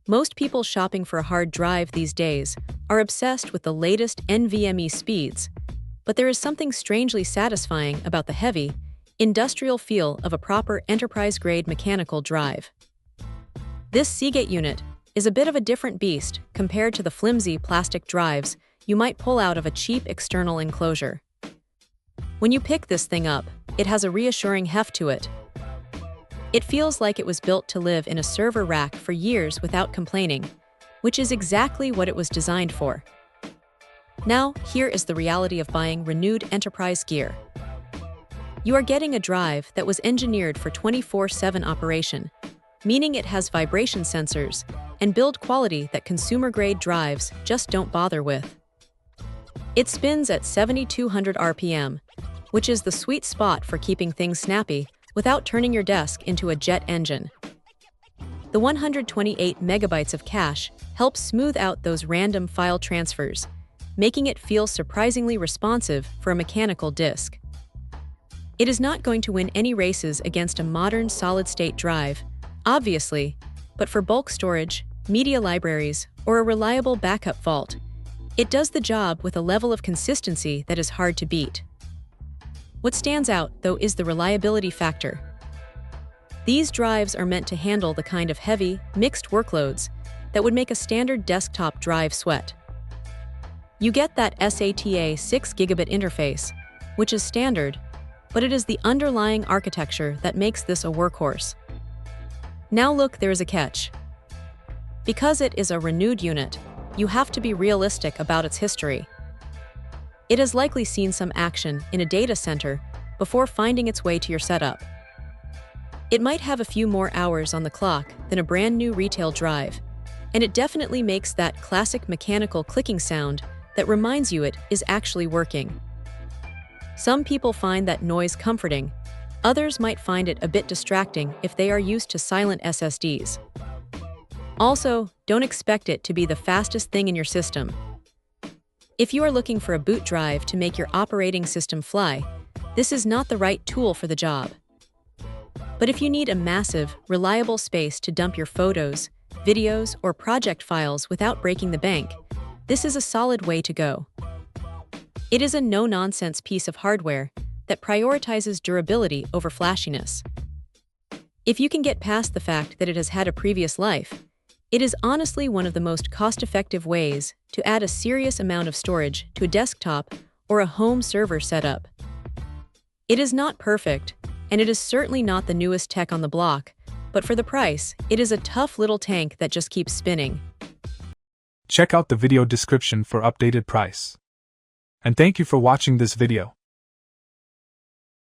Most people shopping for a hard drive these days are obsessed with the latest NVMe speeds, but there is something strangely satisfying about the heavy, industrial feel of a proper enterprise-grade mechanical drive. This Seagate unit is a bit of a different beast compared to the flimsy plastic drives you might pull out of a cheap external enclosure. When you pick this thing up, it has a reassuring heft to it. It feels like it was built to live in a server rack for years without complaining, which is exactly what it was designed for. Now, here is the reality of buying renewed enterprise gear. You are getting a drive that was engineered for 24/7 operation, meaning it has vibration sensors and build quality that consumer-grade drives just don't bother with. It spins at 7,200 RPM, which is the sweet spot for keeping things snappy without turning your desk into a jet engine. The 128 megabytes of cache helps smooth out those random file transfers, making it feel surprisingly responsive for a mechanical disk. It is not going to win any races against a modern solid-state drive, obviously, but for bulk storage, media libraries, or a reliable backup vault, it does the job with a level of consistency that is hard to beat. What stands out, though, is the reliability factor. These drives are meant to handle the kind of heavy, mixed workloads that would make a standard desktop drive sweat. You get that SATA 6 gigabit interface, which is standard, but it is the underlying architecture that makes this a workhorse. Now look, there is a catch. Because it is a renewed unit, you have to be realistic about its history. It has likely seen some action in a data center before finding its way to your setup. It might have a few more hours on the clock than a brand new retail drive, and it definitely makes that classic mechanical clicking sound that reminds you it is actually working. Some people find that noise comforting, others might find it a bit distracting if they are used to silent SSDs. Also, don't expect it to be the fastest thing in your system. If you are looking for a boot drive to make your operating system fly, this is not the right tool for the job. But if you need a massive, reliable space to dump your photos, videos, or project files without breaking the bank, this is a solid way to go. It is a no-nonsense piece of hardware that prioritizes durability over flashiness. If you can get past the fact that it has had a previous life, it is honestly one of the most cost-effective ways to add a serious amount of storage to a desktop or a home server setup. It is not perfect, and it is certainly not the newest tech on the block, but for the price, it is a tough little tank that just keeps spinning. Check out the video description for updated price. And thank you for watching this video.